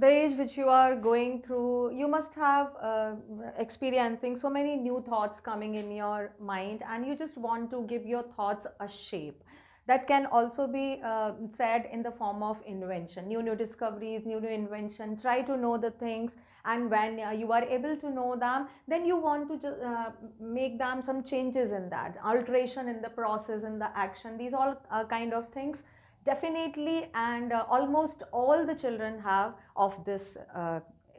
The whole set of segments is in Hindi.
the age which you are going through, you must have experiencing so many new thoughts coming in your mind, and you just want to give your thoughts a shape. That can also be said in the form of invention, new discoveries, new invention. Try to know the things, and when you are able to know them, then you want to just make them some changes in that, alteration in the process, in the action. These all kind of things definitely, and almost all the children have of this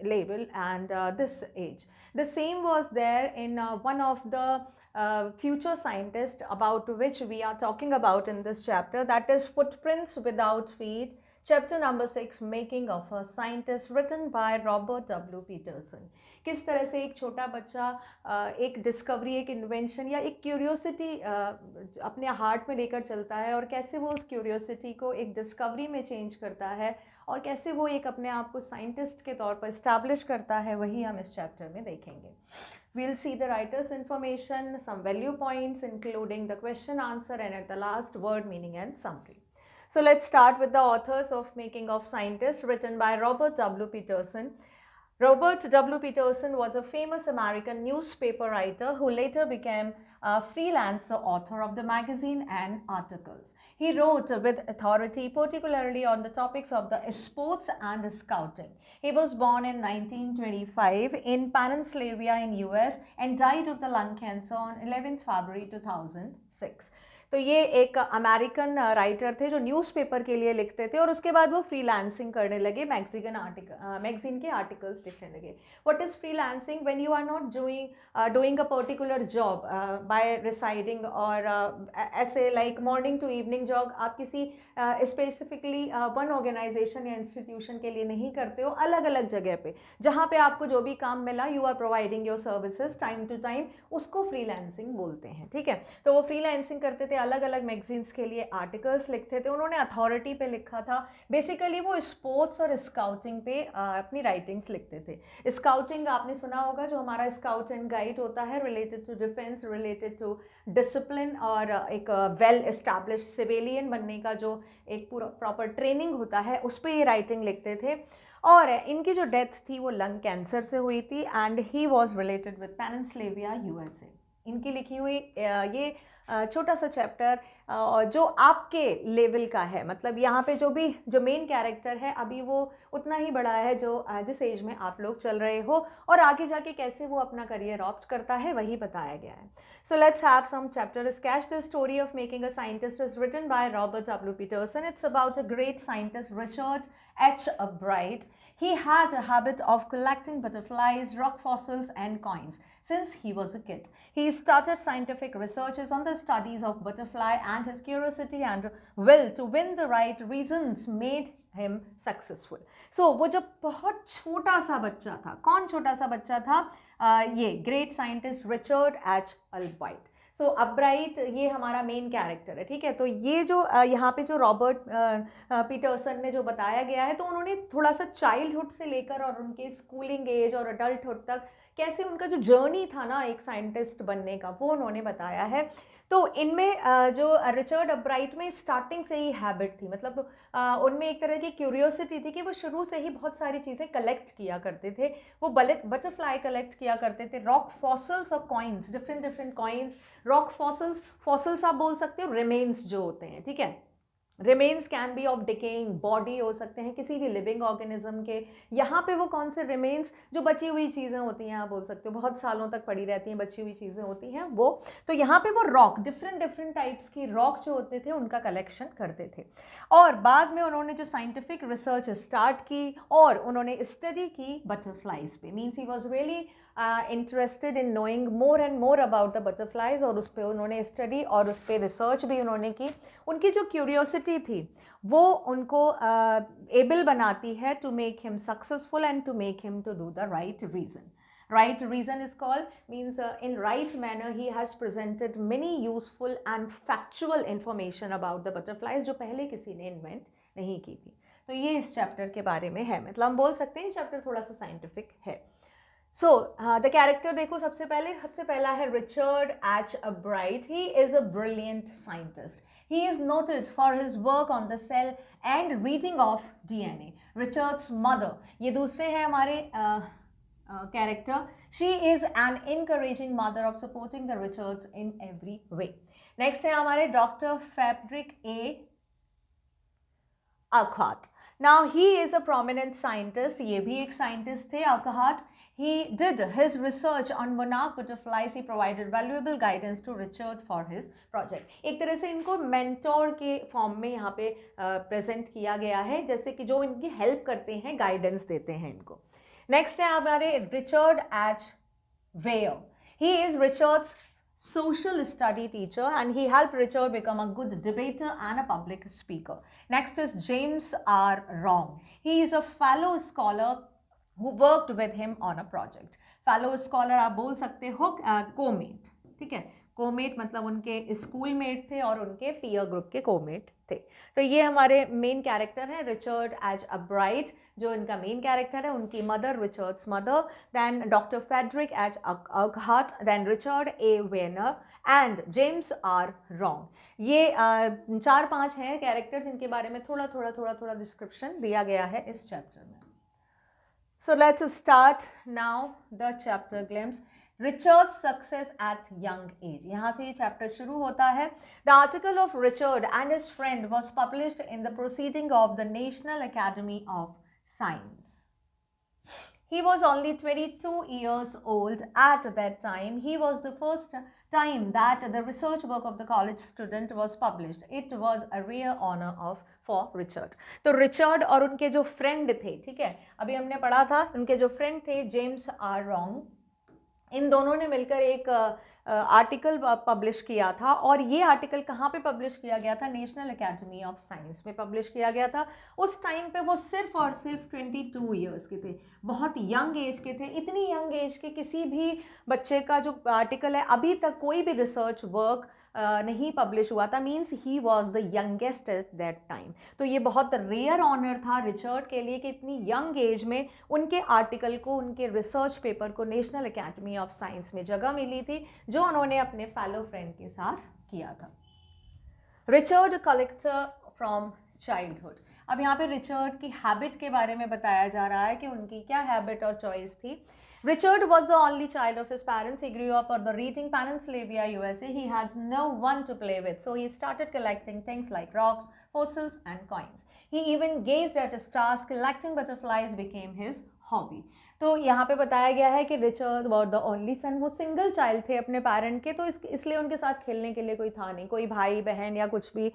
label and this age. The same was there in one of the future scientists about which we are talking about in this chapter, that is Footprints Without Feet, chapter number 6, Making of a Scientist, written by Robert W. Peterson. किस तरह से एक छोटा बच्चा एक डिस्कवरी, एक इन्वेंशन या एक क्यूरियोसिटी अपने हार्ट में लेकर चलता है, और कैसे वो उस क्यूरियोसिटी को एक डिस्कवरी में चेंज करता है, और कैसे वो एक अपने आप को साइंटिस्ट के तौर पर इस्टेब्लिश करता है, वही हम इस चैप्टर में देखेंगे. We'll see the writer's information, some value points including the question answer, and at the last word meaning and summary. So let's start with the authors of Making of Scientists, written by Robert W. Peterson. Robert W. Peterson was a famous American newspaper writer who later became a freelance author of the magazine and articles. He wrote with authority, particularly on the topics of the sports and scouting. He was born in 1925 in Pennsylvania in US and died of the lung cancer on 11th February 2006. तो ये एक अमेरिकन राइटर थे जो न्यूज़पेपर के लिए लिखते थे, और उसके बाद वो फ्रीलांसिंग करने लगे, मैगजीन के आर्टिकल्स लिखने लगे. What is freelancing? When you are not doing a particular job by residing, और ऐसे like morning to evening job आप किसी स्पेसिफिकली वन ऑर्गेनाइजेशन या इंस्टीट्यूशन के लिए नहीं करते हो, अलग अलग जगह पे जहाँ पे आपको जो भी काम मिला, you are providing your services time to time, उसको फ्रीलांसिंग बोलते हैं. ठीक है, तो वो फ्रीलांसिंग करते थे, अलग अलग मैगजीन्स के लिए आर्टिकल्स लिखते थे. उन्होंने अथॉरिटी पे लिखा था. बेसिकली वो स्पोर्ट्स और स्काउटिंग पे अपनी राइटिंग्स लिखते थे. स्काउटिंग आपने सुना होगा, जो हमारा स्काउट एंड गाइड होता है, related to defence, related to discipline, और एक वेल एस्टैब्लिश सिविलियन बनने का जो एक पूरा प्रॉपर ट्रेनिंग होता है, उस पर ये राइटिंग लिखते थे. और इनकी जो डेथ थी वो लंग कैंसर से हुई थी, and he was related with Pennsylvania, USA. इनकी लिखी हुई ये छोटा सा चैप्टर जो आपके लेवल का है, मतलब यहाँ पे जो मेन कैरेक्टर है अभी वो उतना ही बड़ा है जो जिस एज में आप लोग चल रहे हो, और आगे जाके कैसे वो अपना करियर ऑप्ट करता है वही बताया गया है. So let's have some chapter. Sketch the story of making a scientist is written by Robert W. Peterson. It's about a great scientist, Richard H. Bright. He had a habit of collecting butterflies, rock fossils, and coins since he was a kid. He started scientific researches on the studies of butterfly, and his curiosity and will to win the right reasons made him successful. So वो जब बहुत छोटा सा बच्चा था, कौन छोटा सा बच्चा था? ये great scientist Richard H Albright. So Albright ये हमारा मेन कैरेक्टर है. ठीक है, तो ये जो यहाँ पे जो रॉबर्ट पीटरसन ने जो बताया गया है, तो उन्होंने थोड़ा सा चाइल्डहुड से लेकर और उनके स्कूलिंग एज और अडल्टहुड तक कैसे उनका जो जर्नी था ना एक साइंटिस्ट बनने का, वो उन्होंने बताया है. तो इनमें जो रिचर्ड अब्राइट में स्टार्टिंग से ही हैबिट थी, मतलब उनमें एक तरह की क्यूरियोसिटी थी कि वो शुरू से ही बहुत सारी चीज़ें कलेक्ट किया करते थे. वो बटरफ्लाई कलेक्ट किया करते थे, रॉक फॉसल्स और coins, different coins, rock fossils आप बोल सकते हो, रिमेन्स जो होते हैं. ठीक है, remains can be of decaying body हो सकते हैं किसी भी लिविंग ऑर्गेनिज्म के. यहाँ पे वो कौन से रिमेन्स, जो बची हुई चीज़ें होती हैं, आप बोल सकते हो बहुत सालों तक पड़ी रहती हैं, बची हुई चीज़ें होती हैं वो. तो यहाँ पे वो रॉक, डिफरेंट टाइप्स की रॉक जो होते थे उनका कलेक्शन करते थे. और बाद में उन्होंने जो साइंटिफिक रिसर्च स्टार्ट की और उन्होंने स्टडी की बटरफ्लाइज पे. Means he was really interested in knowing more and more about the butterflies, और उस पर उन्होंने स्टडी और उस पर रिसर्च भी उन्होंने की. उनकी जो क्यूरियोसिटी थी वो उनको एबल बनाती है to make him successful and to make him to do the right reason. Right reason is called means in right manner he has presented many useful and factual information about the butterflies जो पहले किसी ने इन्वेंट नहीं की थी. तो ये इस चैप्टर के बारे में है, मतलब हम बोल सकते हैं चैप्टर थोड़ा सा साइंटिफिक है. सो द कैरेक्टर देखो, सबसे पहला है Richard H Albright. He is a brilliant scientist. He is noted for his work on the cell and reading of DNA. Richard's mother, ये दूसरे हैं हमारे character. She is an encouraging mother of supporting the Richards in every way. Next है हमारे Dr. Frederick A. Urquhart. Now he is a prominent scientist. ये भी एक scientist थे Urquhart. He did his research on monarch butterflies. He provided valuable guidance to Richard for his project. एक तरह से इनको mentor के form में यहाँ पे present किया गया है, जैसे कि जो इनकी help करते हैं, guidance देते हैं इनको. Next है हमारे Richard H. Weir. He is Richard's social study teacher and he helped Richard become a good debater and a public speaker. Next is James R. Wrong. He is a fellow scholar who worked with him on a project. Fellow scholar आप बोल सकते हो co-mate, ठीक है. co-mate मतलब उनके स्कूल मेट थे और उनके पीयर ग्रुप के co-mate थे. तो ये हमारे मेन कैरेक्टर हैं. रिचर्ड एज अब्राइट जो इनका मेन कैरेक्टर है, उनकी mother Richard's mother, then doctor Frederick H Urquhart, then Richard A Weiner and James R Wrong. ये 4-5 हैं कैरेक्टर जिनके बारे में थोड़ा डिस्क्रिप्शन दिया गया है इस चैप्टर में. So let's start now the chapter glimpse. Richard's success at young age. यहाँ से ये chapter शुरू होता है. The article of Richard and his friend was published in the Proceeding of the National Academy of Science. He was only 22 years old at that time. He was the first time that the research work of the college student was published. It was a rare honor for Richard. तो रिचर्ड और उनके जो फ्रेंड थे, ठीक है, अभी हमने पढ़ा था, उनके जो फ्रेंड थे जेम्स आर रॉन्ग, इन दोनों ने मिलकर एक आर्टिकल पब्लिश किया था. और ये आर्टिकल कहाँ पे पब्लिश किया गया था? नेशनल एकेडमी ऑफ साइंस में पब्लिश किया गया था. उस टाइम पे वो सिर्फ और सिर्फ 22 ईयर्स के थे, बहुत यंग एज के थे. इतनी यंग एज के किसी भी बच्चे का जो आर्टिकल है, अभी तक कोई भी रिसर्च वर्क नहीं पब्लिश हुआ था. Means he was the youngest at that time. तो ये बहुत रेयर ऑनर था रिचर्ड के लिए कि इतनी यंग एज में उनके आर्टिकल को, उनके रिसर्च पेपर को नेशनल एकेडमी ऑफ साइंस में जगह मिली थी, जो उन्होंने अपने फेलो फ्रेंड के साथ किया था. Richard collector from childhood. अब यहाँ पे रिचर्ड की हैबिट के बारे में बताया जा रहा है कि उनकी क्या हैबिट और चॉइस थी. Richard was the only child of his parents. He grew up on the reading Pennsylvania, USA. He had no one to play with, so he started collecting things like rocks, fossils, and coins. He even gazed at stars. Collecting butterflies became his hobby. तो यहाँ पे बताया गया है कि Richard was the only son. वो सिंगल चाइल्ड थे अपने पेरेंट के, तो इसलिए उनके साथ खेलने के लिए कोई था नहीं, कोई भाई बहन या कुछ भी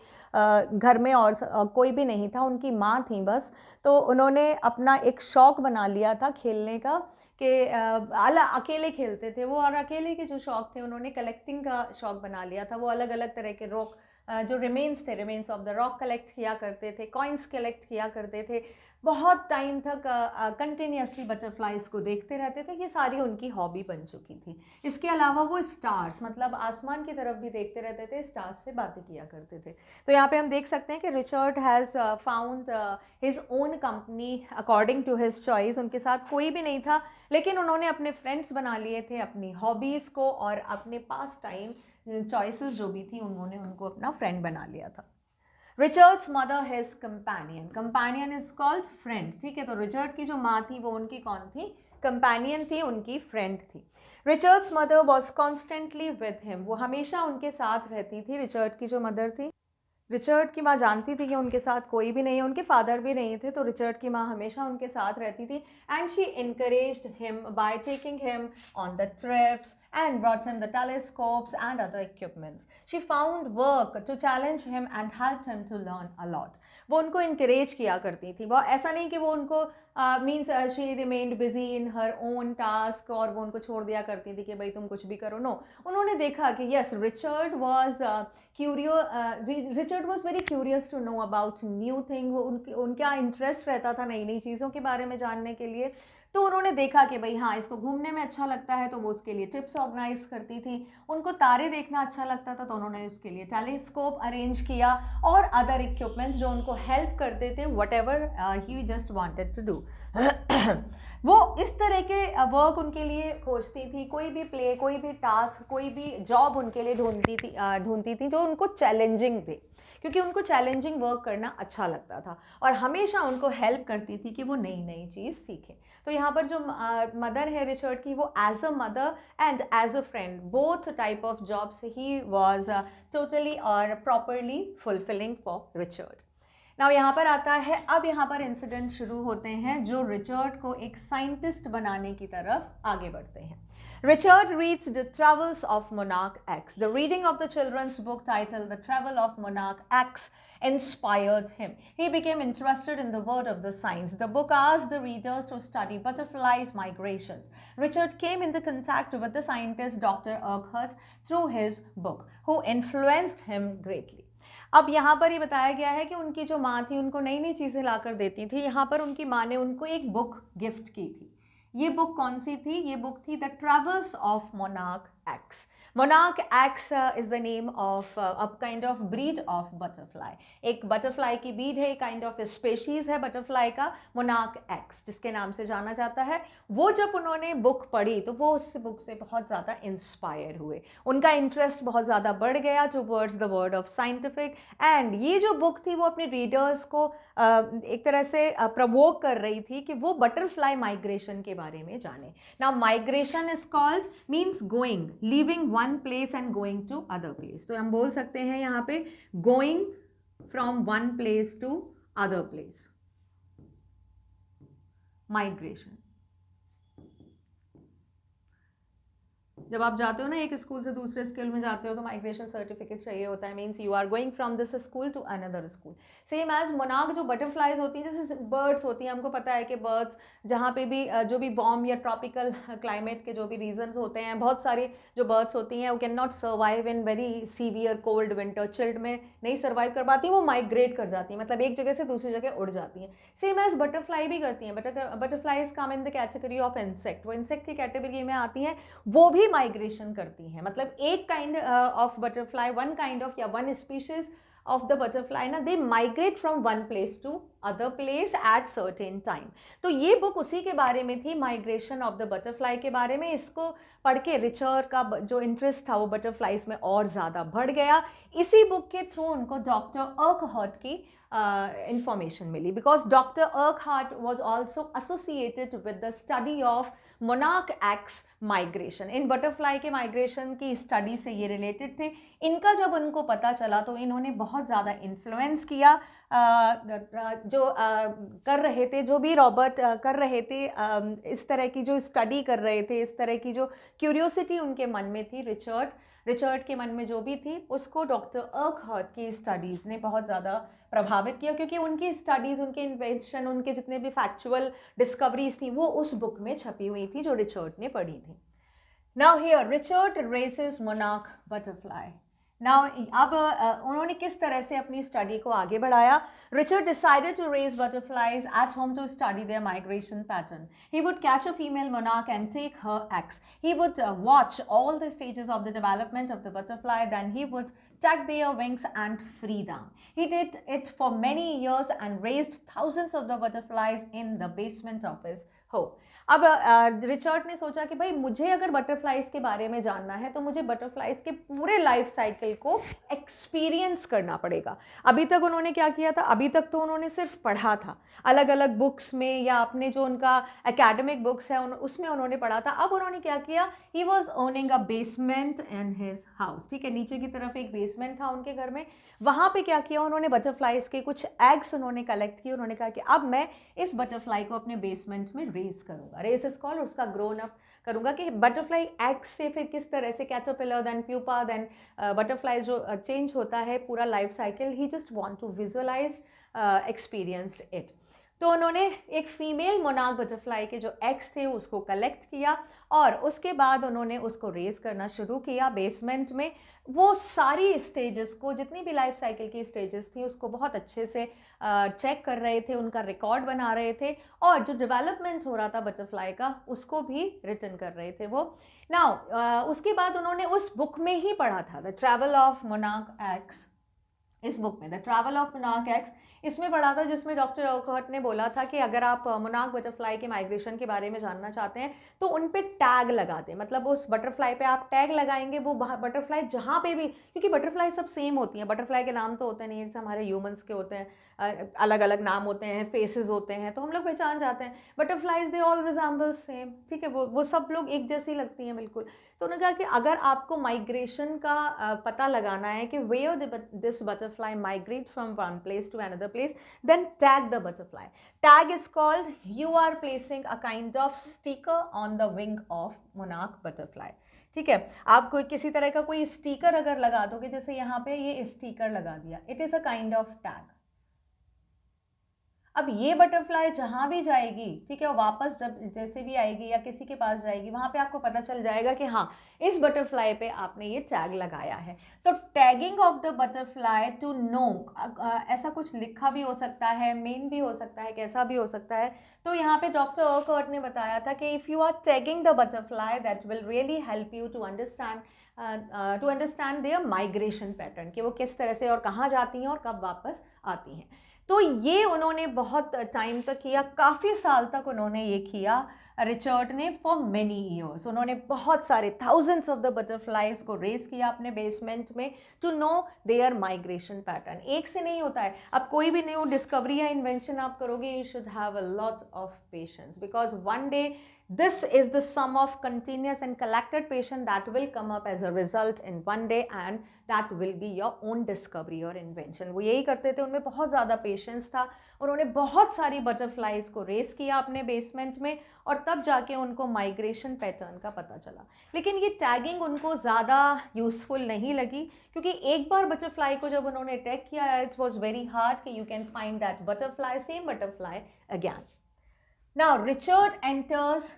घर में और कोई भी नहीं था. उनकी माँ थी बस. तो उन्होंने अपना एक शौक़ बना लिया था खेलने का कि अकेले खेलते थे वो, और अकेले के जो शौक़ थे उन्होंने कलेक्टिंग का शौक़ बना लिया था. वो अलग अलग तरह के रॉक जो remains of the rock collect किया करते थे, कॉइन्स कलेक्ट किया करते थे, बहुत टाइम तक कंटिन्यूसली बटरफ्लाइज को देखते रहते थे. ये सारी उनकी हॉबी बन चुकी थी. इसके अलावा वो स्टार्स, मतलब आसमान की तरफ भी देखते रहते थे, स्टार्स से बातें किया करते थे. तो यहाँ पे हम देख सकते हैं कि Richard has found his own company according to his choice. उनके साथ कोई भी नहीं था, लेकिन उन्होंने अपने फ्रेंड्स बना लिए थे अपनी हॉबीज़ को, और अपने पास टाइम चॉइसेस जो भी थी उन्होंने उनको अपना फ्रेंड बना लिया था. Richards mother his companion. Companion is called friend, ठीक है. तो रिचर्ड की जो माँ थी वो उनकी कौन थी? कंपेनियन थी, उनकी फ्रेंड थी. Richards mother was constantly with him. वो हमेशा उनके साथ रहती थी. रिचर्ड की जो मदर थी, रिचर्ड की माँ जानती थी कि उनके साथ कोई भी नहीं है, उनके फादर भी नहीं थे, तो रिचर्ड की माँ हमेशा उनके साथ रहती थी. And she encouraged him by taking him on the trips and brought him the telescopes and other equipments. She found work to challenge him and helped him to learn a lot. वो उनको encourage किया करती थी. वो ऐसा नहीं कि वो उनको means she remained busy in her own task और वो उनको छोड़ दिया करती थी कि भाई तुम कुछ भी करो. No, उन्होंने देखा कि yes, Richard was very curious to know about new thing. वो उनका इंटरेस्ट रहता था नई नई चीज़ों के बारे में जानने के लिए. तो उन्होंने देखा कि भाई हाँ इसको घूमने में अच्छा लगता है, तो वो उसके लिए ट्रिप्स ऑर्गेनाइज करती थी। उनको तारे देखना अच्छा लगता था, तो उन्होंने उसके लिए टेलीस्कोप अरेंज किया और अदर इक्विपमेंट्स जो उनको हेल्प करते थे whatever he just wanted to do. वो इस तरह के वर्क उनके लिए खोजती थी, कोई भी प्ले, कोई भी टास्क, कोई भी जॉब उनके लिए ढूंढती थी जो उनको चैलेंजिंग थे, क्योंकि उनको चैलेंजिंग वर्क करना अच्छा लगता था और हमेशा उनको हेल्प करती थी कि वो नई नई चीज़ सीखें। तो यहाँ पर जो मदर है रिचर्ड की, वो as a mother and as a friend both type of jobs he was totally और properly fulfilling for Richard. Now यहाँ पर आता है, अब यहाँ पर इंसिडेंट शुरू होते हैं जो रिचर्ड को एक साइंटिस्ट बनाने की तरफ आगे बढ़ते हैं। Richard reads The Travels of Monarch X. The reading of the children's book titled The Travel of Monarch X inspired him. He became interested in the world of the science. The book asked the readers to study butterflies' migrations. Richard came into contact with the scientist Dr. Urquhart through his book, who influenced him greatly. अब यहाँ पर ये बताया गया है कि उनकी जो माँ थी उनको नई नई चीज़ें ला कर देती थी। यहाँ पर उनकी माँ ने उनको एक बुक गिफ्ट की थी। ये बुक कौन सी थी? ये बुक थी the travels of monarch x. Monarch x is the name of a kind of breed of butterfly. एक बटरफ्लाई की ब्रीड है, काइंड ऑफ स्पेशीज है बटरफ्लाई का, मोनार्क एक्स जिसके नाम से जाना जाता है। वो जब उन्होंने बुक पढ़ी तो वो उस बुक से बहुत ज़्यादा इंस्पायर हुए, उनका इंटरेस्ट बहुत ज़्यादा बढ़ गया towards the word of scientific. And ये जो बुक थी वो अपने रीडर्स को एक तरह से प्रवोक कर रही थी कि वो बटरफ्लाई माइग्रेशन के बारे में जाने। Now migration is called means going, leaving one place and going to other place. तो हम बोल सकते हैं यहाँ पे going from one place to other place, migration. जब आप जाते हो ना एक स्कूल से दूसरे स्कूल में जाते हो तो माइग्रेशन सर्टिफिकेट चाहिए होता है, means you are going from this school to another school. Same as monarch जो बटरफ्लाइज होती हैं, जैसे बर्ड्स होती हैं, हमको पता है कि बर्ड्स जहाँ पे भी जो भी वार्म या ट्रॉपिकल क्लाइमेट के जो भी रीजन्स होते हैं, बहुत सारी जो बर्ड्स होती हैं वो can not survive in very severe cold winter, chilled में नहीं सर्वाइव कर पाती, वो माइग्रेट कर जाती हैं, मतलब एक जगह से दूसरी जगह उड़ जाती हैं। सेम एज बटरफ्लाई भी करती हैं। Butterflies come in the category of insect, वो इंसेक्ट की कैटेगरी में आती हैं, वो भी माइग्रेशन करती हैं। मतलब एक kind of butterfly, one kind of या one species of the butterfly ना, they migrate from one place to other place at certain time. तो ये बुक उसी के बारे में थी, माइग्रेशन ऑफ द बटरफ्लाई के बारे में। इसको पढ़ के रिचर्ड का जो इंटरेस्ट था वो बटरफ्लाइज में और ज़्यादा बढ़ गया। इसी बुक के थ्रू उनको डॉक्टर अर्कहर्ट की information मिली, because Dr. Urquhart was also associated with the study of monarch X migration. In butterfly के माइग्रेशन की स्टडी से ये रिलेटेड थे। इनका जब उनको पता चला तो इन्होंने बहुत ज़्यादा इन्फ्लुएंस किया जो कर रहे थे, जो भी रॉबर्ट कर रहे थे, इस तरह की जो स्टडी कर रहे थे, इस तरह की जो क्यूरियोसिटी उनके मन में थी, रिचर्ड के मन में जो भी थी, उसको डॉक्टर अर्कहर्ट की स्टडीज़ ने बहुत ज़्यादा प्रभावित किया, क्योंकि उनकी स्टडीज़, उनके इन्वेंशन, उनके जितने भी फैक्चुअल डिस्कवरीज थी वो उस बुक में छपी हुई थी जो रिचर्ड ने पढ़ी थी। Now here Richard raises monarch butterfly. Now अब उन्होंने किस तरह से अपनी स्टडी को आगे बढ़ाया। Richard decided to raise butterflies at home to study their migration pattern. He would catch a female monarch and take her eggs. He would watch all the stages of the development of the butterfly, then he would tuck their wings and free them. He did it for many years and raised thousands of the butterflies in the basement of his home. अब रिचर्ड ने सोचा कि भाई मुझे अगर बटरफ्लाइज के बारे में जानना है तो मुझे बटरफ्लाइज के पूरे लाइफ साइकिल को एक्सपीरियंस करना पड़ेगा। अभी तक उन्होंने क्या किया था? अभी तक तो उन्होंने सिर्फ पढ़ा था अलग अलग बुक्स में, या अपने जो उनका एकेडमिक बुक्स है उसमें उन्होंने पढ़ा था। अब उन्होंने क्या किया? He was owning a basement in his house. ठीक है, नीचे की तरफ एक बेसमेंट था उनके घर में। वहाँ पे क्या किया उन्होंने? बटरफ्लाइज के कुछ एग्स उन्होंने कलेक्ट किए। उन्होंने कहा कि अब मैं इस बटरफ्लाई को अपने बेसमेंट में रेज करूँगा, रेस इज कॉल्ड, उसका ग्रोन अप करूँगा कि बटरफ्लाई एग से फिर किस तरह से caterpillar then pupa then butterfly जो चेंज होता है पूरा life cycle. He just want to visualize experienced it. तो उन्होंने एक फीमेल मोनार्क बटरफ्लाई के जो एग्स थे उसको कलेक्ट किया और उसके बाद उन्होंने उसको रेस करना शुरू किया बेसमेंट में। वो सारी स्टेजेस को, जितनी भी लाइफ साइकिल की स्टेजेस थी, उसको बहुत अच्छे से चेक कर रहे थे, उनका रिकॉर्ड बना रहे थे और जो डेवलपमेंट हो रहा था बटरफ्लाई का उसको भी रिटर्न कर रहे थे वो। नाउ उसके बाद उन्होंने उस बुक में ही पढ़ा था, the travel of monarch x, इस बुक में the travel of monarch x, इसमें पढ़ा था, जिसमें डॉक्टर ओकहर्ट ने बोला था कि अगर आप मोनार्क बटरफ्लाई के माइग्रेशन के बारे में जानना चाहते हैं तो उन पे टैग लगा दें, मतलब उस बटरफ्लाई पे आप टैग लगाएंगे, वो बटरफ्लाई जहाँ पे भी, क्योंकि बटरफ्लाई सब सेम होती हैं, बटरफ्लाई के नाम तो होते नहीं जैसे हमारे ह्यूमंस के होते हैं, अलग अलग नाम होते हैं, फेसेस होते हैं, तो हम लोग पहचान जाते हैं। Butterflies they all resemble same, ठीक है, वो सब लोग एक जैसी लगती हैं बिल्कुल। तो उन्होंने कहा कि अगर आपको माइग्रेशन का पता लगाना है कि where this butterfly migrate from one place to another place, then tag the butterfly. Tag is called, you are placing a kind of sticker on the wing of monarch butterfly. ठीक है, आप कोई किसी तरह का कोई स्टिकर अगर लगा दोगे, जैसे यहाँ पे ये स्टिकर लगा दिया, it is a kind of tag. अब ये बटरफ्लाई जहां भी जाएगी, ठीक है, और वापस जब जैसे भी आएगी या किसी के पास जाएगी, वहां पे आपको पता चल जाएगा कि हाँ, इस बटरफ्लाई पे आपने ये टैग लगाया है। तो tagging of the butterfly to know, ऐसा कुछ लिखा भी हो सकता है, मेन भी हो सकता है, कैसा भी हो सकता है। तो यहाँ पे डॉक्टर ओकहर्ट ने बताया था कि if you are tagging the butterfly, that will really help you to understand their migration pattern, कि वो किस तरह से और कहाँ जाती हैं और कब वापस आती हैं। तो ये उन्होंने बहुत टाइम तक किया, काफ़ी साल तक उन्होंने ये किया रिचर्ड ने, फॉर मेनी ईयर्स। उन्होंने बहुत सारे थाउजेंड्स ऑफ द बटरफ्लाइज को रेस किया अपने बेसमेंट में to know their migration pattern. एक से नहीं होता है, अब कोई भी न्यू डिस्कवरी या इन्वेंशन आप करोगे, you should have a lot of patience, because one day this is the sum of continuous and collected patient that will come up as a result in one day, and that will be your own discovery or invention। वो यही करते थे, उनमें बहुत ज़्यादा पेशेंस था, उन्होंने बहुत सारी बटरफ्लाइज को रेस किया अपने बेसमेंट में और तब जाके उनको माइग्रेशन पैटर्न का पता चला। लेकिन ये टैगिंग उनको ज़्यादा यूजफुल नहीं लगी, क्योंकि एक बार बटरफ्लाई को जब उन्होंने टैग किया, इट वॉज वेरी हार्ड कि you can find that butterfly, same butterfly again. Now Richard enters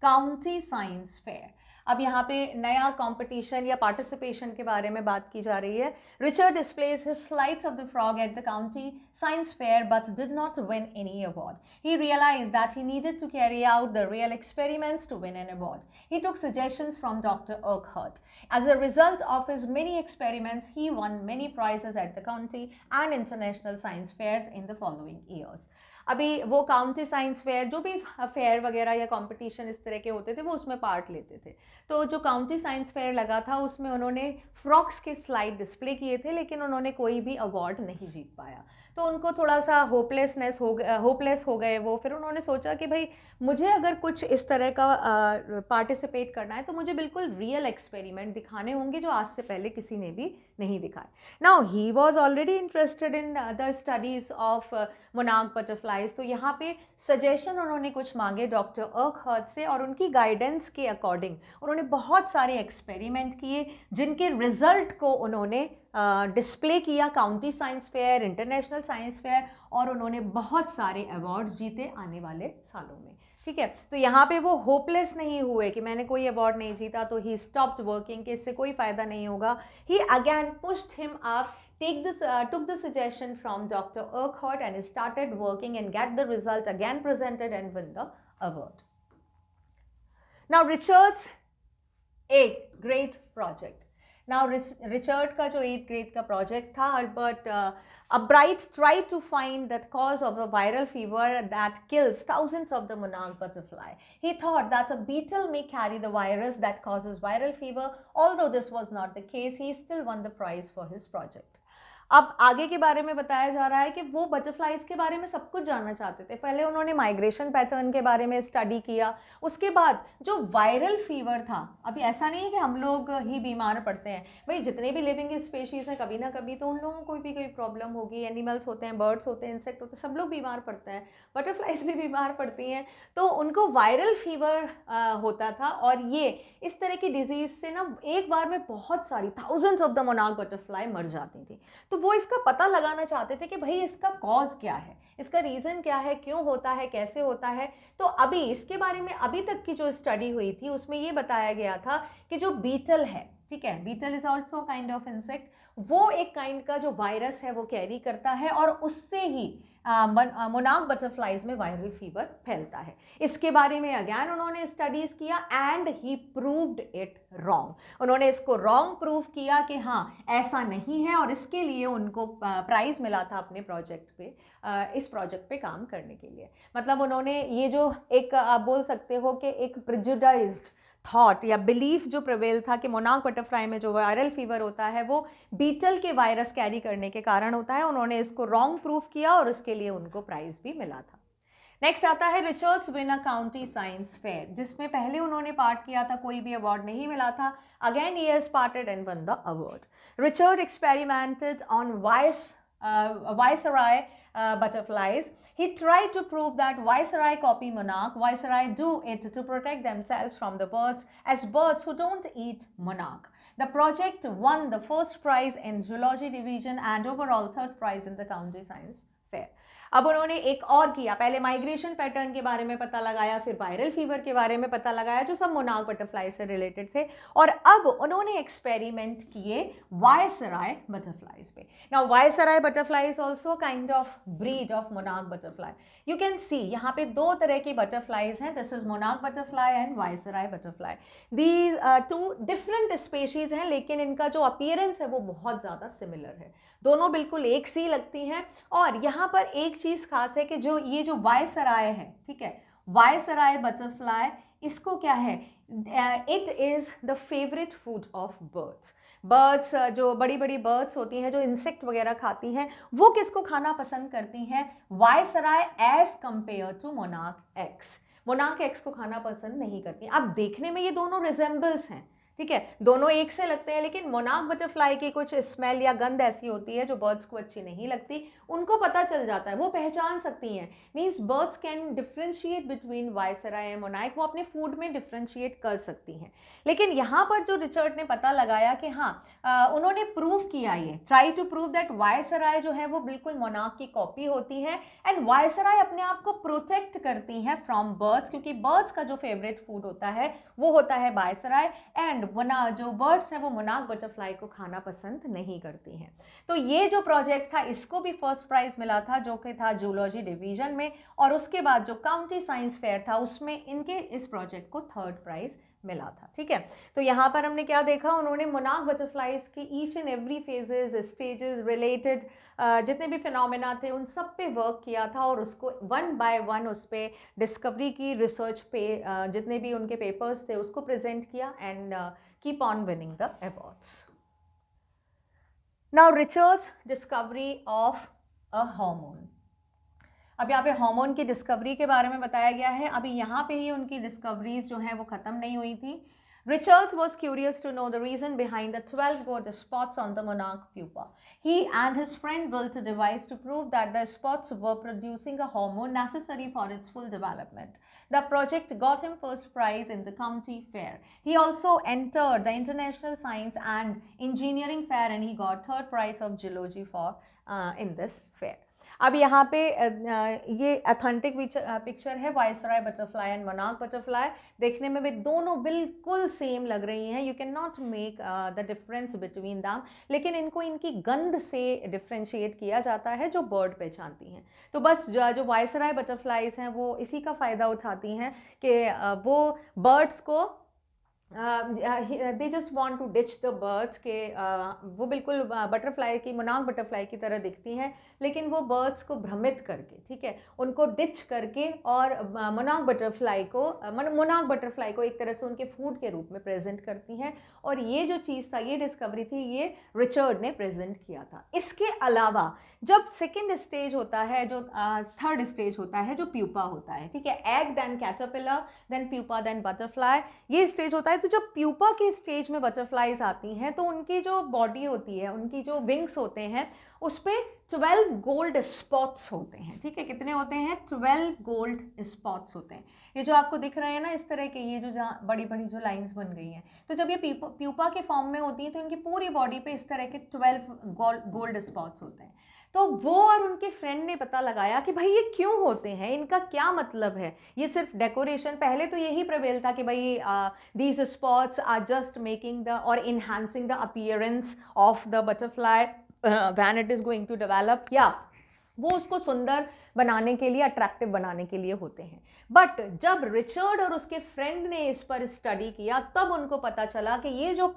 county science fair. अब यहाँ पे नया कंपटीशन या पार्टिसिपेशन के बारे में बात की जा रही है। Richard displays his slides of the frog at the county science fair but did not win any award. He realized that he needed to carry out the real experiments to win an award. He took suggestions from Dr. Urquhart. As a result of his many experiments, he won many prizes at the county and international science fairs in the following years. अभी वो काउंटी साइंस फेयर, जो भी फेयर वगैरह या कंपटीशन इस तरह के होते थे, वो उसमें पार्ट लेते थे। तो जो काउंटी साइंस फेयर लगा था उसमें उन्होंने फ्रॉक्स के स्लाइड डिस्प्ले किए थे, लेकिन उन्होंने कोई भी अवार्ड नहीं जीत पाया। तो उनको थोड़ा सा होपलेस हो गए वो। फिर उन्होंने सोचा कि भाई मुझे अगर कुछ इस तरह का पार्टिसिपेट करना है तो मुझे बिल्कुल रियल एक्सपेरिमेंट दिखाने होंगे जो आज से पहले किसी ने भी नहीं दिखाए। Now he was already interested in the studies of monarch butterflies. तो यहाँ पे सजेशन उन्होंने कुछ मांगे डॉक्टर अर्कहर्ट से, और उनकी गाइडेंस के अकॉर्डिंग उन्होंने बहुत सारे एक्सपेरिमेंट किए, जिनके रिजल्ट को उन्होंने डिस्प्ले किया county science fair, international science fair, और उन्होंने बहुत सारे अवार्ड्स जीते आने वाले सालों में। ठीक है, तो यहाँ पे वो होपलेस नहीं हुए कि मैंने कोई अवार्ड नहीं जीता तो ही स्टॉप्ड वर्किंग, कि इससे कोई फायदा नहीं होगा। He again pushed him up, took the suggestion from Dr. Urquhart and started working and get the result again presented and win the award. Now Richard's 8th grade project. Now Richard का जो 8th grade का project था, Albert Albright tried to find the cause of the viral fever that kills thousands of the monarch butterfly. He thought that a beetle may carry the virus that causes viral fever. Although this was not the case, he still won the prize for his project. अब आगे के बारे में बताया जा रहा है कि वो बटरफ्लाइज के बारे में सब कुछ जानना चाहते थे। पहले उन्होंने माइग्रेशन पैटर्न के बारे में स्टडी किया, उसके बाद जो वायरल फीवर था, अभी ऐसा नहीं है कि हम लोग ही बीमार पड़ते हैं भाई, जितने भी लिविंग स्पेशीज हैं कभी ना कभी तो उन लोगों को भी कोई प्रॉब्लम होगी। एनिमल्स होते हैं, बर्ड्स होते हैं, इंसेक्ट होते हैं, सब लोग बीमार पड़ते हैं, बटरफ्लाइज भी बीमार पड़ती हैं। तो उनको वायरल फीवर होता था, और ये इस तरह की डिजीज से ना एक बार में बहुत सारी thousands of the monarch butterfly मर जाती थी। तो तो वो इसका पता लगाना चाहते थे कि भाई इसका कॉज क्या है, इसका रीज़न क्या है, क्यों होता है, कैसे होता है। तो अभी इसके बारे में अभी तक की जो स्टडी हुई थी उसमें ये बताया गया था कि जो बीटल है, ठीक है, beetle is also kind of insect, वो एक काइंड का जो वायरस है वो कैरी करता है और उससे ही मोनार्क बटरफ्लाइज में वायरल फीवर फैलता है। इसके बारे में अगेन उन्होंने स्टडीज किया and he proved it wrong. उन्होंने इसको रॉन्ग प्रूव किया कि हाँ ऐसा नहीं है, और इसके लिए उनको प्राइज मिला था अपने प्रोजेक्ट पे, इस प्रोजेक्ट पे काम करने के लिए। मतलब उन्होंने ये जो एक आप बोल सकते हो कि एक प्रेजुडाइज्ड थॉट या बिलीफ जो प्रिवेल था कि मोनार्क बटरफ्लाई में जो वायरल फीवर होता है वो बीटल के वायरस कैरी करने के कारण होता है, उन्होंने इसको रॉन्ग प्रूफ किया और उसके लिए उनको प्राइज भी मिला था। नेक्स्ट आता है Richards winner county science fair, जिसमें पहले उन्होंने पार्ट किया था, कोई भी अवार्ड नहीं मिला था। Again he has parted and one the award. Richard experimented on viceroy butterflies. He tried to prove that Viceroy copy monarch. Viceroy do it to protect themselves from the birds, as birds who don't eat monarch. The project won the first prize in zoology division and overall third prize in the county science fair. अब उन्होंने एक और किया, पहले माइग्रेशन पैटर्न के बारे में पता लगाया, फिर वायरल फीवर के बारे में पता लगाया जो सब मोनार्क बटरफ्लाई से रिलेटेड थे, और अब उन्होंने एक्सपेरिमेंट किए वायसराय बटरफ्लाइज पे। Now viceroy butterfly is also kind of breed of monarch butterfly. You can see यहाँ पे दो तरह की बटरफ्लाइज हैं, this is monarch butterfly and viceroy butterfly. These two different species हैं, लेकिन इनका जो अपीयरेंस है वो बहुत ज़्यादा सिमिलर है, दोनों बिल्कुल एक सी लगती हैं। और यहाँ पर एक चीज खास है कि जो ये जो वायसराय है, ठीक है, वायसराय बटरफ्लाई, इसको क्या है, it is the favourite food of birds. Birds जो बड़ी बड़ी बर्ड्स होती हैं जो इंसेक्ट वगैरह खाती हैं, वो किसको खाना पसंद करती हैं, viceroy, as compare to monarchs. Monarchs को खाना पसंद नहीं करती। अब देखने में ये दोनों रिजेंबल्स हैं, ठीक है, दोनों एक से लगते हैं, लेकिन मोनार्क बटरफ्लाई की कुछ स्मेल या गंध ऐसी होती है जो बर्ड्स को अच्छी नहीं लगती, उनको पता चल जाता है, वो पहचान सकती हैं। Means birds can differentiate between viceroy and monarch, वो अपने फूड में डिफ्रेंशिएट कर सकती हैं। लेकिन यहाँ पर जो रिचर्ड ने पता लगाया कि हाँ उन्होंने प्रूव किया, ये try to prove that viceroy जो है वो बिल्कुल मोनार्क की कॉपी होती है, एंड वायसराय अपने आप को प्रोटेक्ट करती हैं फ्रॉम बर्ड्स, क्योंकि बर्ड्स का जो फेवरेट फूड होता है वो होता है वायसराय, एंड जो बर्ड्स हैं वो मोनार्क बटरफ्लाई को खाना पसंद नहीं करती हैं। तो ये जो प्रोजेक्ट था इसको भी फर्स्ट प्राइज मिला था, जो कि था जूलॉजी डिवीजन में, और उसके बाद जो काउंटी साइंस फेयर था उसमें इनके इस प्रोजेक्ट को थर्ड प्राइज मिला था। ठीक है, तो यहाँ पर हमने क्या देखा, उन्होंने मोनार्क बटरफ्लाइज की each and every phases, stages, related जितने भी फिनोमेना थे उन सब पे वर्क किया था, और उसको वन बाय वन उस पर डिस्कवरी की, रिसर्च पे जितने भी उनके पेपर्स थे उसको प्रेजेंट किया, and keep on winning the awards. Now Richards discovery of a hormone. अब यहाँ पे हार्मोन की डिस्कवरी के बारे में बताया गया है। अभी यहाँ पे ही उनकी डिस्कवरीज जो हैं वो ख़त्म नहीं हुई थी। Richards was curious to know the reason behind the 12 gold spots on the monarch pupa. He and his friend built a device to prove that the spots were producing a hormone necessary for its full development. The project got him first prize in the county fair. He also entered the International Science and Engineering Fair, and he got third prize of geology for in this fair. अब यहाँ पे ये अथेंटिक पिक्चर है viceroy butterfly and monarch butterfly. देखने में भी दोनों बिल्कुल सेम लग रही हैं, you can not make the difference between them, लेकिन इनको इनकी गंध से डिफ्रेंशिएट किया जाता है जो बर्ड पहचानती हैं। तो बस जो वायसराय बटरफ्लाइज हैं वो इसी का फ़ायदा उठाती हैं कि वो बर्ड्स को they just want to ditch the birds के वो बिल्कुल बटरफ्लाई की, मोनार्क बटरफ्लाई की तरह दिखती हैं, लेकिन वो बर्ड्स को भ्रमित करके, ठीक है, उनको डिच करके और मोनार्क बटरफ्लाई को एक तरह से उनके फूड के रूप में प्रेजेंट करती हैं। और ये जो चीज़ था, ये डिस्कवरी थी, ये रिचर्ड ने प्रेजेंट किया था। इसके अलावा जब सेकेंड स्टेज होता है, जो थर्ड स्टेज होता है, जो प्यूपा होता है, ठीक है, egg then caterpillar then pupa then butterfly, ये स्टेज होता है है। तो जब प्यूपा के स्टेज में बटरफ्लाईज आती हैं तो उनकी जो बॉडी होती है, उनकी जो विंग्स होते हैं, उस पर 12 गोल्ड स्पॉट्स होते हैं। ठीक है, कितने होते हैं? 12 गोल्ड स्पॉट्स होते हैं। ये जो आपको दिख रहे हैं ना इस तरह के, ये जो जहाँ बड़ी बड़ी जो लाइंस बन गई हैं, तो जब ये प्यूपा के फॉर्म में होती हैं तो इनकी पूरी बॉडी पे इस तरह के 12 गोल्ड स्पॉट्स होते हैं। तो वो और उनके फ्रेंड ने पता लगाया कि भाई ये क्यों होते हैं, इनका क्या मतलब है, ये सिर्फ डेकोरेशन। पहले तो यही प्रबेल था कि भाई these spots are just making the और enhancing the appearance of the butterfly when it is going to develop, या वो उसको सुंदर बनाने के लिए, अट्रैक्टिव बनाने के लिए होते हैं। बट जब रिचर्ड और उसके फ्रेंड ने इस पर स्टडी किया तब उनको पता चला कि ये जो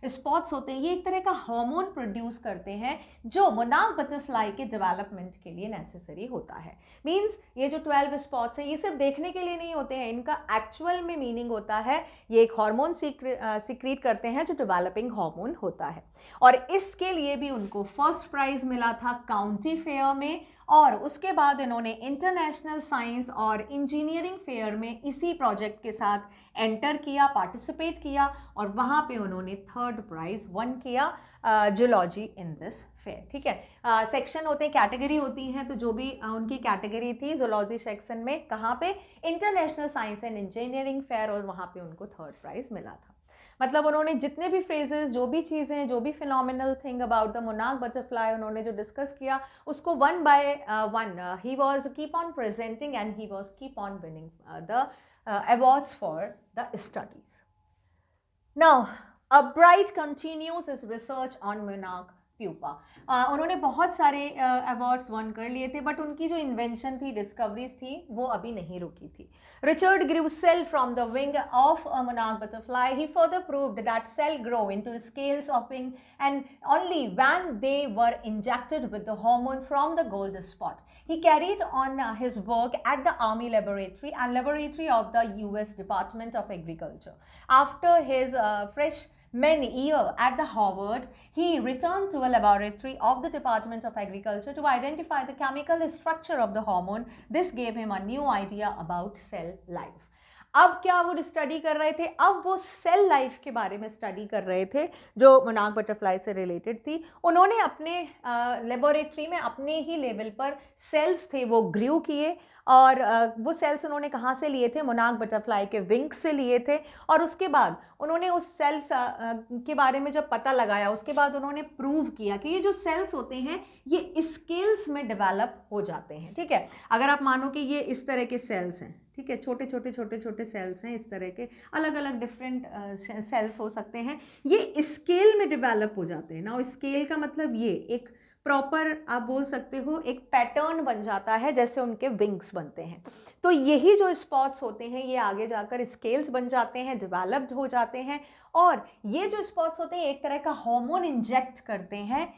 स्पॉट्स होते हैं ये एक तरह का हार्मोन प्रोड्यूस करते हैं जो मोनार्क बटरफ्लाई के डेवलपमेंट के लिए नेसेसरी होता है। मीन्स ये जो 12 स्पॉट्स हैं ये सिर्फ देखने के लिए नहीं होते हैं, इनका एक्चुअल में मीनिंग होता है ये एक हार्मोन सीक्रेट करते हैं जो डेवलपिंग हार्मोन होता है। और इसके लिए भी उनको फर्स्ट प्राइज मिला था काउंटी फेयर में, और उसके बाद इन्होंने इंटरनेशनल साइंस और इंजीनियरिंग फेयर में इसी प्रोजेक्ट के साथ एंटर किया, पार्टिसिपेट किया, और वहाँ पे उन्होंने थर्ड प्राइज वन किया जूलॉजी इन दिस फेयर। ठीक है, सेक्शन होते हैं, कैटेगरी होती हैं, तो जो भी उनकी कैटेगरी थी जूलॉजी सेक्शन में, कहाँ पे? International science and engineering fair, और वहाँ पे उनको थर्ड प्राइज मिला था। मतलब उन्होंने जितने भी फ्रेजेस, जो भी चीज़ें, जो भी phenomenal thing about the monarch butterfly उन्होंने जो डिस्कस किया उसको one by one he was keep on presenting and he was keep on winning the awards for the studies. Now Albright continues his research on monarch pupa. उन्होंने बहुत सारे अवार्ड्स वन कर लिए थे, बट उनकी जो इन्वेंशन थी, डिस्कवरीज थी, वो अभी नहीं रुकी थी। Richard grew cell from the wing of a monarch butterfly. He further proved that cell grow into scales of wing and only when they were injected with the hormone from the gold spot. He carried on his work at the Army Laboratory and Laboratory of the US Department of Agriculture. After his freshman year at the Harvard, he returned to a laboratory of the Department of Agriculture to identify the chemical structure of the hormone. This gave him a new idea about cell life. अब क्या वो स्टडी कर रहे थे? अब वो सेल लाइफ के बारे में स्टडी कर रहे थे जो मोनार्क बटरफ्लाई से रिलेटेड थी। उन्होंने अपने लेबोरेटरी में अपने ही लेवल पर सेल्स थे वो ग्रू किए, और वो सेल्स उन्होंने कहाँ से लिए थे? मोनार्क बटरफ्लाई के विंग से लिए थे। और उसके बाद उन्होंने उस सेल्स के बारे में जब पता लगाया, उसके बाद उन्होंने प्रूव किया कि ये जो सेल्स होते हैं ये स्केल्स में डेवलप हो जाते हैं। ठीक है, अगर आप मानो कि ये इस तरह के सेल्स हैं, ठीक है, छोटे छोटे सेल्स हैं, इस तरह के अलग अलग डिफरेंट सेल्स हो सकते हैं, ये स्केल में डेवलप हो जाते हैं ना। स्केल का मतलब ये एक प्रॉपर आप बोल सकते हो एक पैटर्न बन जाता है, जैसे उनके विंग्स बनते हैं। तो यही जो स्पॉट्स होते हैं ये आगे जाकर स्केल्स बन जाते हैं, डेवलप्ड हो जाते हैं, और ये जो स्पॉट्स होते हैं एक तरह का हार्मोन इंजेक्ट करते हैं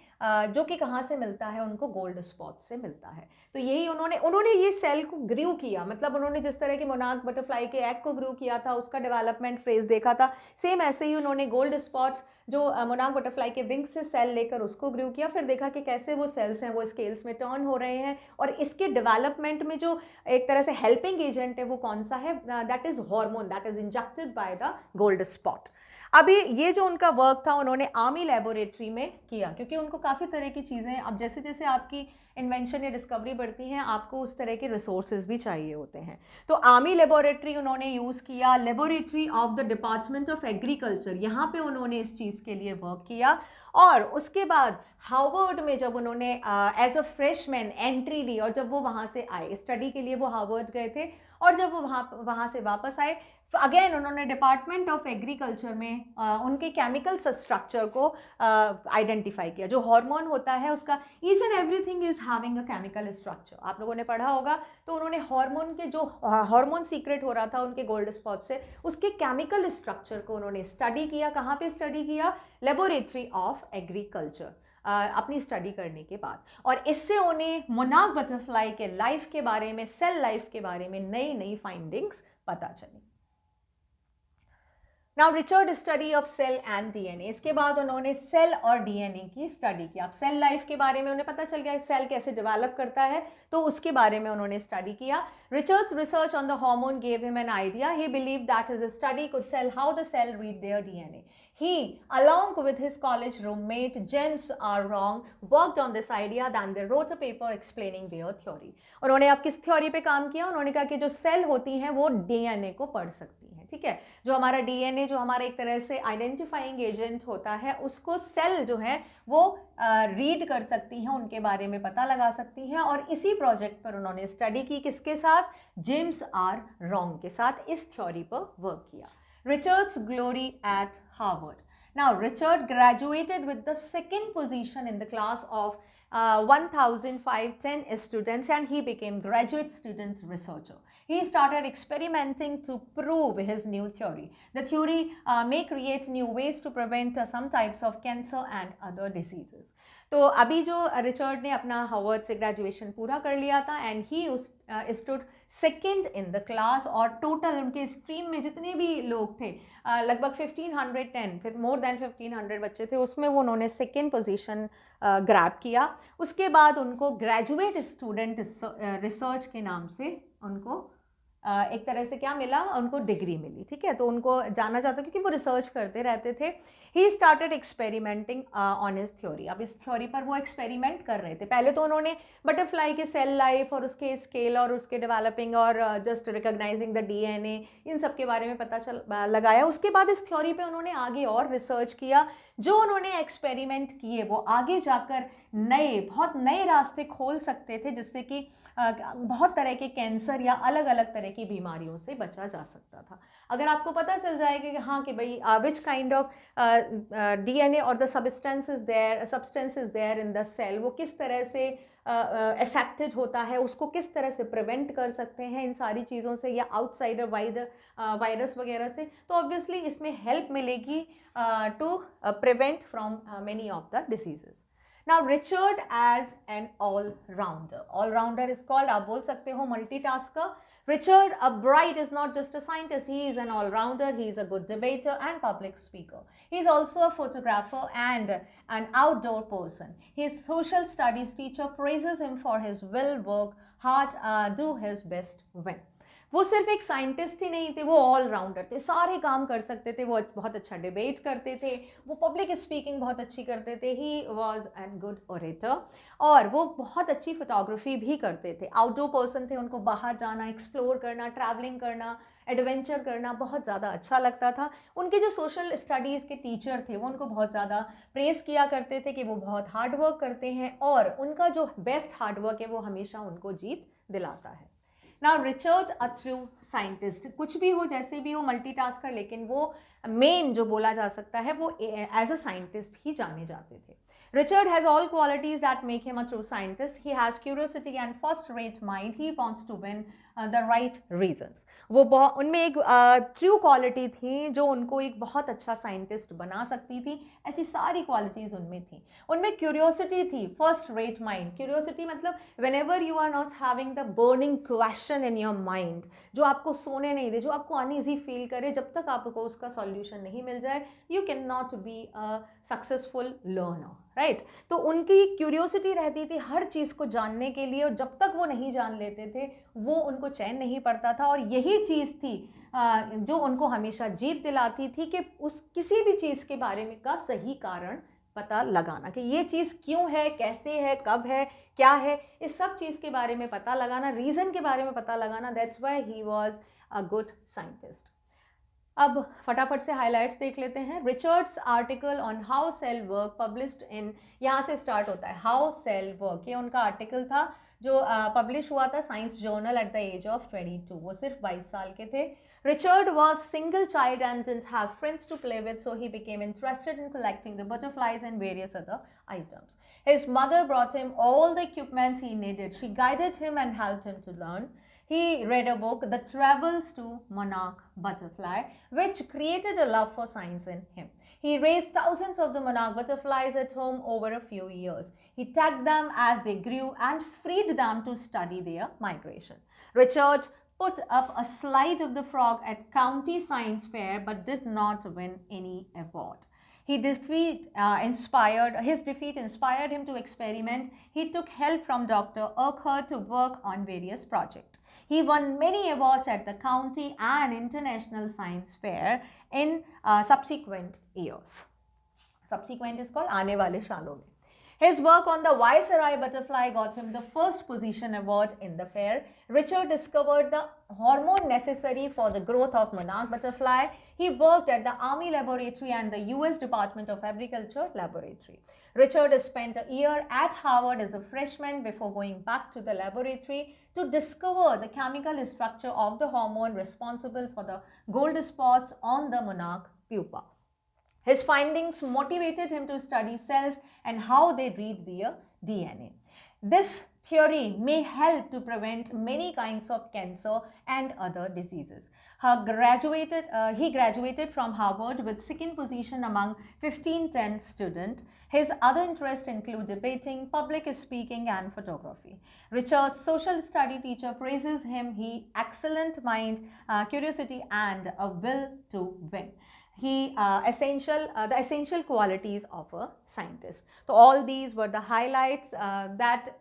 जो कि कहाँ से मिलता है? उनको गोल्ड स्पॉट से मिलता है। तो यही उन्होंने ये सेल को ग्रू किया, मतलब उन्होंने जिस तरह की मोनार्क बटरफ्लाई के एग को ग्रू किया था, उसका डेवलपमेंट फेज देखा था, सेम ऐसे ही उन्होंने गोल्ड स्पॉट्स जो मोनार्क बटरफ्लाई के विंग से सेल लेकर उसको ग्रू किया, फिर देखा कि कैसे वो सेल्स हैं वो स्केल्स में टर्न हो रहे हैं, और इसके डेवलपमेंट में जो एक तरह से हेल्पिंग एजेंट है वो कौन सा है? That is hormone that is injected by the gold spot. अभी ये जो उनका वर्क था उन्होंने आर्मी लेबोरेटरी में किया, क्योंकि उनको काफ़ी तरह की चीज़ें, अब जैसे जैसे आपकी इन्वेंशन या डिस्कवरी बढ़ती हैं आपको उस तरह के रिसोर्सेज भी चाहिए होते हैं। तो आर्मी लेबोरेटरी उन्होंने यूज़ किया, laboratory of the department of agriculture, यहाँ पे उन्होंने इस चीज़ के लिए वर्क किया। और उसके बाद हार्वर्ड में जब उन्होंने एज अ फ्रेशमैन एंट्री ली, और जब वो वहाँ से आए स्टडी के लिए, वो हार्वर्ड गए थे, और जब वो वहाँ से वापस आए, अगेन उन्होंने डिपार्टमेंट ऑफ एग्रीकल्चर में उनके केमिकल स्ट्रक्चर को आइडेंटिफाई किया। जो हार्मोन होता है उसका each and everything is having a chemical structure, आप लोगों ने पढ़ा होगा। तो उन्होंने हार्मोन के जो हार्मोन सीक्रेट हो रहा था उनके गोल्ड स्पॉट से, उसके केमिकल स्ट्रक्चर को उन्होंने स्टडी किया। कहाँ पे स्टडी किया? लेबोरेटरी ऑफ एग्रीकल्चर, अपनी स्टडी करने के बाद। और इससे उन्हें मोनार्क बटरफ्लाई के लाइफ के बारे में, सेल लाइफ के बारे में नई नई फाइंडिंग्स पता चली। Now Richard study of cell and DNA, इसके बाद उन्होंने सेल और डीएनए की स्टडी किया। अब सेल लाइफ के बारे में उन्हें पता चल गया सेल कैसे डेवलप करता है, तो उसके बारे में उन्होंने स्टडी किया। Richard's research on the hormone gave him an idea. He believe that his study could tell how the cell read their DNA. He, along with his college roommate James R. Wrong, worked on this idea. Then they wrote a paper explaining their theory. उन्होंने अब किस थ्योरी पे काम किया? उन्होंने कहा कि जो सेल होती हैं वो डीएनए को पढ़ सकती हैं, ठीक है। जो हमारा डीएनए, जो हमारा एक तरह से आइडेंटिफाइंग एजेंट होता है, उसको सेल जो है वो रीड कर सकती हैं, उनके बारे में पता लगा सकती हैं। और इसी प्रोजेक्ट पर उन्होंने स्टडी की, किसके साथ? जेम्स आर रॉन्ग के साथ इस थ्योरी पर वर्क किया। Richard's glory at Harvard. Now, Richard graduated with the second position in the class of 1,510 students, and he became graduate student researcher. He started experimenting to prove his new theory. The theory may create new ways to prevent some types of cancer and other diseases. तो अभी जो रिचर्ड ने अपना हार्वर्ड से ग्रेजुएशन पूरा कर लिया था, and he stood second in the class, और टोटल उनके स्ट्रीम में जितने भी लोग थे लगभग 1510, फिर मोर देन 1500 बच्चे थे, उसमें वो उन्होंने सेकेंड पोजीशन ग्रैब किया। उसके बाद उनको ग्रेजुएट स्टूडेंट रिसर्च के नाम से उनको एक तरह से क्या मिला? उनको डिग्री मिली, ठीक है। तो उनको जाना जाता क्योंकि वो रिसर्च करते रहते थे। He started experimenting on his theory. अब इस थ्योरी पर वो एक्सपेरिमेंट कर रहे थे। पहले तो उन्होंने बटरफ्लाई के सेल लाइफ और उसके स्केल और उसके डेवलपिंग और जस्ट रिकॉग्नाइजिंग द डीएनए, इन सब के बारे में पता लगाया। उसके बाद इस थ्योरी पे उन्होंने आगे और रिसर्च किया। जो उन्होंने एक्सपेरिमेंट किए वो आगे जाकर बहुत नए रास्ते खोल सकते थे, जिससे कि बहुत तरह के कैंसर या अलग अलग तरह की बीमारियों से बचा जा सकता था। अगर आपको पता चल जाएगा कि हाँ कि भाई विच काइंड ऑफ डीएनए और the substance is there in the cell, वो किस तरह से अफेक्टेड होता है, उसको किस तरह से प्रिवेंट कर सकते हैं इन सारी चीज़ों से, या आउटसाइडर वायरस वगैरह से, तो ऑब्वियसली इसमें हेल्प मिलेगी to prevent from many of the diseases. Now, Richard as an all-rounder. All-rounder is called, आप बोल सकते हो, multitasker. Richard, a bright, is not just a scientist. He is an all-rounder. He is a good debater and public speaker. He is also a photographer and an outdoor person. His social studies teacher praises him for his will work hard, do his best, win. वो सिर्फ एक साइंटिस्ट ही नहीं थे, वो ऑलराउंडर थे, सारे काम कर सकते थे। वो बहुत अच्छा डिबेट करते थे, वो पब्लिक स्पीकिंग बहुत अच्छी करते थे। He was an good orator, और वो बहुत अच्छी फोटोग्राफी भी करते थे। आउटडोर पर्सन थे, उनको बाहर जाना, एक्सप्लोर करना, ट्रैवलिंग करना, एडवेंचर करना बहुत ज़्यादा अच्छा लगता था। उनके जो सोशल स्टडीज़ के टीचर थे वो उनको बहुत ज़्यादा प्रेज़ किया करते थे कि वो बहुत हार्ड वर्क करते हैं, और उनका जो बेस्ट हार्ड वर्क है वो हमेशा उनको जीत दिलाता है। Now Richard a true scientist, कुछ भी हो, जैसे भी हो, मल्टीटास्कर, लेकिन वो मेन जो बोला जा सकता है वो एज अ साइंटिस्ट ही जाने जाते थे। Richard has all qualities that make him a true scientist. He has curiosity and first-rate mind. He wants to win the right reasons. वो उनमें एक ट्रू क्वालिटी थी जो उनको एक बहुत अच्छा साइंटिस्ट बना सकती थी। ऐसी सारी क्वालिटीज़ उनमें थी। उनमें क्यूरियोसिटी थी, फर्स्ट रेट माइंड। क्यूरियोसिटी मतलब whenever you are not having the burning question in your mind, जो आपको सोने नहीं दे, जो आपको अनईजी फील करे, जब तक आपको उसका सॉल्यूशन नहीं मिल जाए, you can not be a successful learner, right. तो उनकी क्यूरियोसिटी रहती थी हर चीज़ को जानने के लिए, और जब तक वो नहीं जान लेते थे वो उनको चैन नहीं पड़ता था। और यही चीज़ थी जो उनको हमेशा जीत दिलाती थी कि उस किसी भी चीज़ के बारे में का सही कारण पता लगाना, कि ये चीज़ क्यों है, कैसे है, कब है, क्या है, इस सब चीज़ के बारे में पता लगाना, रीज़न के बारे में पता लगाना। That's why he was a good scientist. अब फटाफट से हाइलाइट्स देख लेते हैं। Richard's article on how cell work published in, यहाँ से स्टार्ट होता है हाउ सेल वर्क, ये उनका आर्टिकल था जो पब्लिश हुआ था science journal at the age of 22। वो सिर्फ 22 साल के थे। Richard was single child and didn't have friends to play with, so he became interested in collecting the butterflies and various other items. His mother brought him all the equipment he needed. She guided him and helped him to learn. He read a book, The Travels to Monarch Butterfly, which created a love for science in him. He raised thousands of the monarch butterflies at home over a few years. He tagged them as they grew and freed them to study their migration. Richard put up a slide of the frog at county science fair but did not win any award. His defeat inspired him to experiment. He took help from Dr. Urquhart to work on various projects. He won many awards at the county and international science fair in subsequent years. Subsequent is called आने वाले सालों में. His work on the Viceroy butterfly got him the first position award in the fair. Richard discovered the hormone necessary for the growth of monarch butterfly. He worked at the Army Laboratory and the US Department of Agriculture Laboratory. Richard spent a year at Harvard as a freshman before going back to the laboratory to discover the chemical structure of the hormone responsible for the gold spots on the monarch pupa. His findings motivated him to study cells and how they read their DNA. This theory may help to prevent many kinds of cancer and other diseases. He graduated from Harvard with second position among 1510 students. His other interests include debating, public speaking, and photography. Richard's social study teacher praises him. He excellent mind, curiosity, and a will to win. The essential qualities of a scientist. So all these were the highlights that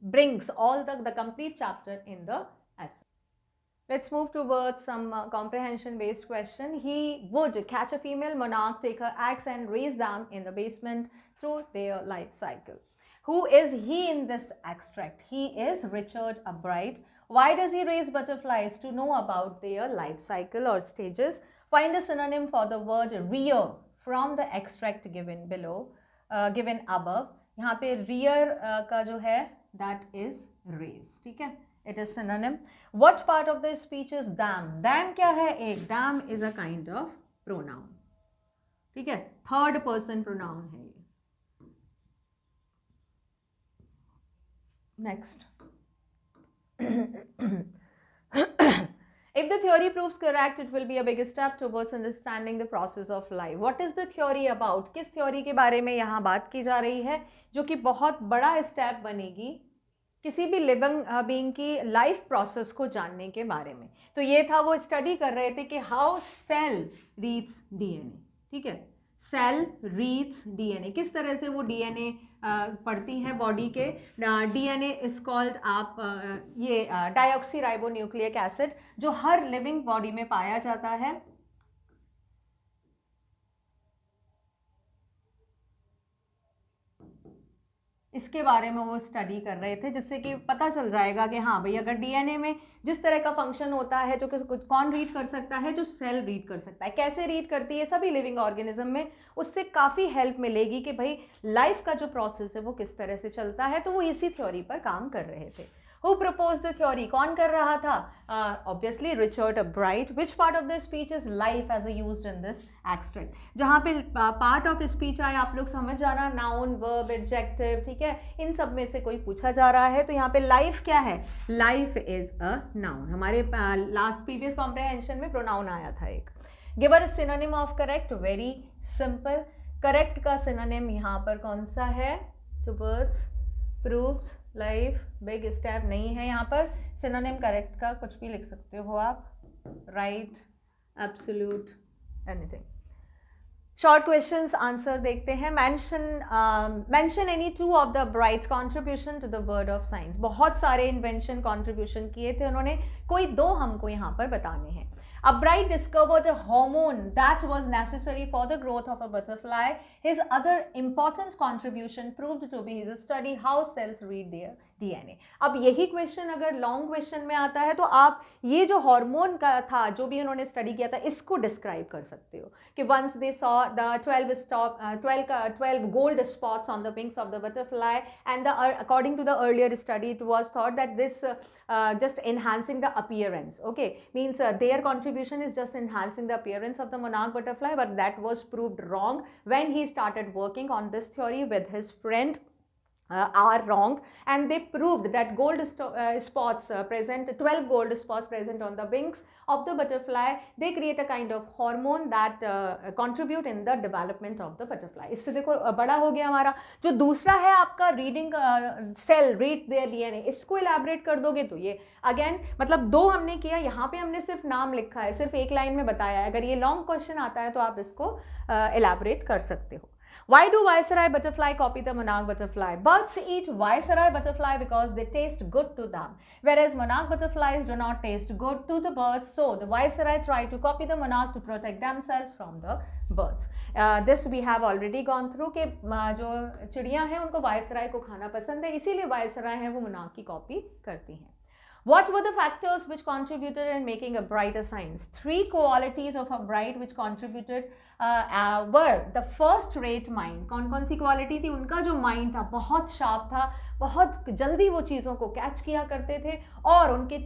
brings all the complete chapter in the essay. Let's move towards some comprehension based question. He would catch a female monarch, take her eggs and raise them in the basement through their life cycle. Who is he in this extract? He is Richard Arkwright. Why does he raise butterflies? To know about their life cycle or stages. Find a synonym for the word rear from the extract given below, given above. यहाँ पे rear का जो है that is raise. ठीक है? It is synonym. What part of the speech is damn? Damn क्या है? एक damn is a kind of pronoun. ठीक है? Third person pronoun है ये. Next. If the theory proves correct, it will be a big step towards understanding the process of life. What is the theory about? किस theory के बारे में यहाँ बात की जा रही है जो कि बहुत बड़ा स्टेप बनेगी किसी भी लिविंग बीइंग की लाइफ प्रोसेस को जानने के बारे में. तो ये था, वो स्टडी कर रहे थे कि हाउ सेल रीड्स डीएनए. ठीक है, सेल रीड्स डीएनए, किस तरह से वो डीएनए पढ़ती हैं बॉडी के. डीएनए इज कॉल्ड आप ये डायऑक्सी राइबो न्यूक्लिक एसिड जो हर लिविंग बॉडी में पाया जाता है. इसके बारे में वो स्टडी कर रहे थे जिससे कि पता चल जाएगा कि हाँ भाई अगर डीएनए में जिस तरह का फंक्शन होता है जो कि कौन रीड कर सकता है, जो सेल रीड कर सकता है, कैसे रीड करती है सभी लिविंग ऑर्गेनिज्म में, उससे काफ़ी हेल्प मिलेगी कि भाई लाइफ का जो प्रोसेस है वो किस तरह से चलता है. तो वो इसी थ्योरी पर काम कर रहे थे. Who proposed the theory? कौन कर रहा था? Obviously Richard Arkwright. Which part of the speech is life as used in this extract? जहाँ पे part of speech आए आप लोग समझ जाना, noun, verb, adjective, ठीक है, इन सब में से कोई पूछा जा रहा है तो यहाँ पे life क्या है? Life is a noun. हमारे last previous comprehension में pronoun आया था एक. Give a synonym of correct. Very simple. Correct का synonym यहाँ पर कौन सा है? Towards, proves, life, big step नहीं है यहाँ पर. सिनोनिम करेक्ट का कुछ भी लिख सकते हो आप, right, absolute, anything. Short questions answer देखते हैं. Mention any two of the brights contribution to the world of science. बहुत सारे इन्वेंशन कंट्रीब्यूशन किए थे उन्होंने, कोई दो हमको यहाँ पर बताने हैं. Arkwright discovered a hormone that was necessary for the growth of a butterfly. His other important contribution proved to be his study how cells read their DNA. अब यही क्वेश्चन अगर लॉन्ग क्वेश्चन में आता है तो आप ये जो हार्मोन का था जो भी उन्होंने स्टडी किया था इसको डिस्क्राइब कर सकते हो कि once they saw the 12 gold spots on the wings of the butterfly and according to the earlier study it was thought that this just enhancing the appearance, okay, means their contribution is just enhancing the appearance of the monarch butterfly, but that was proved wrong when he started working on this theory with his friend are wrong, and they proved that gold spots present, 12 gold spots present on the wings of the butterfly, they create a kind of hormone that contribute in the development of the butterfly. इससे देखो बड़ा हो गया हमारा। जो दूसरा है आपका reading cell reads their DNA, इसको इलैबोरेट कर दोगे तो ये अगेन मतलब दो हमने किया, यहाँ पे हमने सिर्फ नाम लिखा है, सिर्फ एक लाइन में बताया है। अगर ये लॉन्ग क्वेश्चन आता है तो आप इसको इलैबोरेट कर सकते हो। Why do Viceroy butterfly copy the monarch butterfly? Birds eat Viceroy butterfly because they taste good to them, whereas monarch butterflies do not taste good to the birds. So the Viceroy try to copy the monarch to protect themselves from the birds. This we have already gone through कि जो चिड़ियाँ हैं उनको Viceroy को खाना पसंद है, इसीलिए Viceroy है वो monarch की कॉपी करती हैं। What were the factors which contributed in making a brighter science? Three qualities of a bright which contributed were the first rate mind. कौन कौन सी क्वालिटी थी? उनका जो माइंड था बहुत शार्प था, बहुत जल्दी वो चीज़ों को कैच किया करते थे, और उनके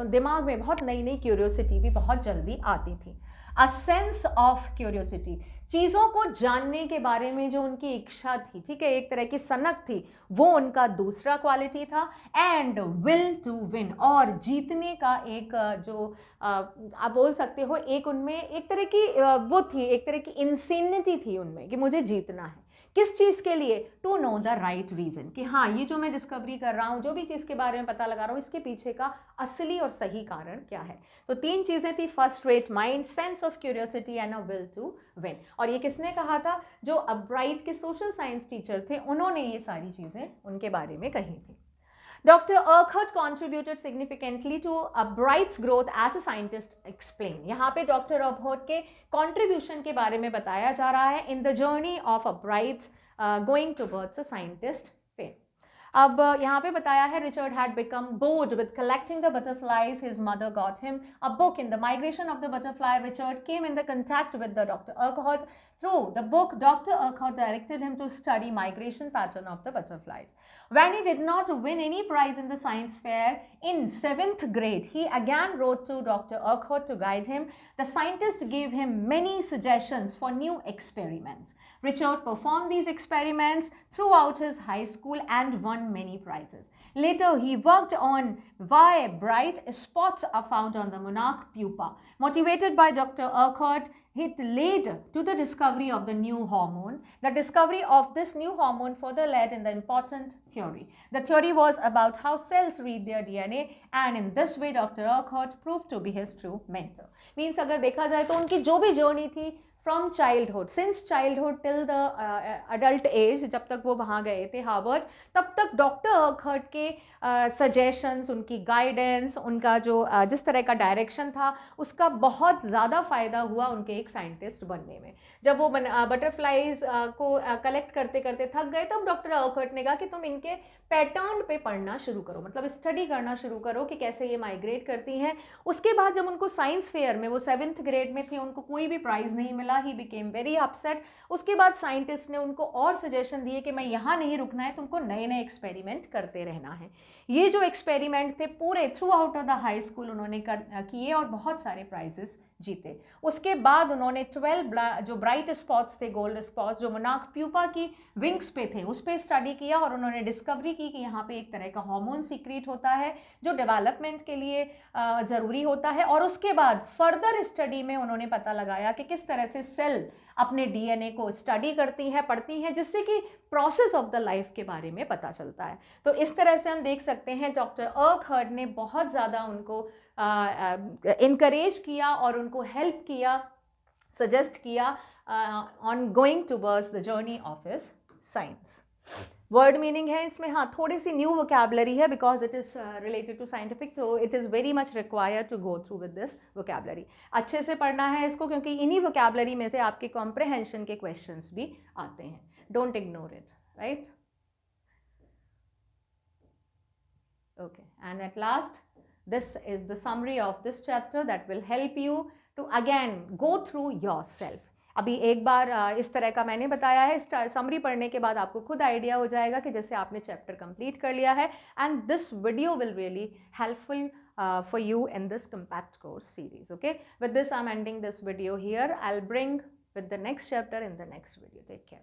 दिमाग में बहुत नई नई क्यूरियोसिटी भी बहुत जल्दी आती थी। अ सेंस ऑफ क्यूरियोसिटी, चीज़ों को जानने के बारे में जो उनकी इच्छा थी, ठीक है, एक तरह की सनक थी, वो उनका दूसरा क्वालिटी था। एंड विल टू विन, और जीतने का एक जो आप बोल सकते हो, एक उनमें एक तरह की वो थी, एक तरह की इंसेनिटी थी उनमें कि मुझे जीतना है। किस चीज़ के लिए? To know the right reason, कि हाँ ये जो मैं डिस्कवरी कर रहा हूँ, जो भी चीज़ के बारे में पता लगा रहा हूँ, इसके पीछे का असली और सही कारण क्या है। तो तीन चीज़ें थी, first rate mind, sense of curiosity and a will to win. और ये किसने कहा था? जो अब्राइट के सोशल साइंस टीचर थे, उन्होंने ये सारी चीज़ें उनके बारे में कही थी। Dr. Urquhart contributed significantly to Bright's growth as a scientist explain. यहाँ पे डॉक्टर अर्कहर्ट के कंट्रीब्यूशन के बारे में बताया जा रहा है in the journey of Bright's going towards a scientist पे। अब यहाँ पे बताया है, Richard had become bored with collecting the butterflies. His mother got him a book. In the migration of the butterfly, Richard came in the contact with the Dr. Urquhart. Through the book, Dr. Urquhart directed him to study migration pattern of the butterflies. When he did not win any prize in the science fair in 7th grade, he again wrote to Dr. Urquhart to guide him. The scientist gave him many suggestions for new experiments. Richard performed these experiments throughout his high school and won many prizes. Later, he worked on why bright spots are found on the monarch pupa. Motivated by Dr. Urquhart, it led to the discovery of the new hormone. The discovery of this new hormone further led in the important theory. The theory was about how cells read their DNA, and in this way Dr. Urquhart proved to be his true mentor. Means अगर देखा जाए तो उनकी जो भी जर्नी थी from childhood, since childhood till the adult age, जब तक वो वहाँ गए थे हार्वर्ड, तब तक डॉक्टर अर्कहर्ट के सजेशंस, उनकी गाइडेंस, उनका जो जिस तरह का डायरेक्शन था, उसका बहुत ज़्यादा फ़ायदा हुआ उनके एक साइंटिस्ट बनने में। जब वो बटरफ्लाइज को कलेक्ट करते करते थक गए, तब डॉक्टर अर्कहर्ट ने कहा कि तुम इनके पैटर्न पे पढ़ना शुरू करो, मतलब स्टडी करना शुरू करो कि कैसे ये माइग्रेट करती हैं। उसके बाद जब उनको साइंस फेयर में, वो 7th ग्रेड में थे, उनको कोई भी प्राइज़ नहीं मिला, ही बिकेम वेरी अपसेट। उसके बाद साइंटिस्ट ने उनको और सजेशन दिए कि मैं यहाँ नहीं रुकना है, तुमको नए नए एक्सपेरिमेंट करते रहना है। ये जो एक्सपेरिमेंट थे पूरे through out of the high school उन्होंने किए और बहुत सारे प्राइजेस जीते। उसके बाद उन्होंने 12 जो ब्राइट स्पॉट्स थे, गोल्ड स्पॉट्स, जो मोनार्क प्यूपा की विंग्स पे थे, उस पर स्टडी किया और उन्होंने डिस्कवरी की कि यहाँ पे एक तरह का हार्मोन सीक्रेट होता है जो डेवलपमेंट के लिए ज़रूरी होता है। और उसके बाद फर्दर स्टडी में उन्होंने पता लगाया कि किस तरह से सेल अपने डीएनए को स्टडी करती हैं, पढ़ती हैं, जिससे कि प्रोसेस ऑफ द लाइफ के बारे में पता चलता है। तो इस तरह से हम देख सकते हैं डॉक्टर अर्कहर्ट ने बहुत ज़्यादा उनको इनकरेज किया और उनको हेल्प किया, सजेस्ट किया on going towards the journey of his science. Word meaning है इसमें, हाँ थोड़ी सी न्यू वोकैबलरी है because it is related to scientific, तो it is very much required to go through with this vocabulary. अच्छे से पढ़ना है इसको, क्योंकि इन्हीं वोकैबलरी में से आपके कॉम्प्रहेंशन के क्वेश्चंस भी आते हैं। Don't ignore it, right? Okay, and at last, this is the summary of this chapter that will help you to again go through yourself. अभी एक बार इस तरह का मैंने बताया है, समरी पढ़ने के बाद आपको खुद आइडिया हो जाएगा कि जैसे आपने चैप्टर कंप्लीट कर लिया है। And this video will really helpful for you in this compact course series. Okay, with this I'm ending this video here. I'll bring with the next chapter in the next video. Take care.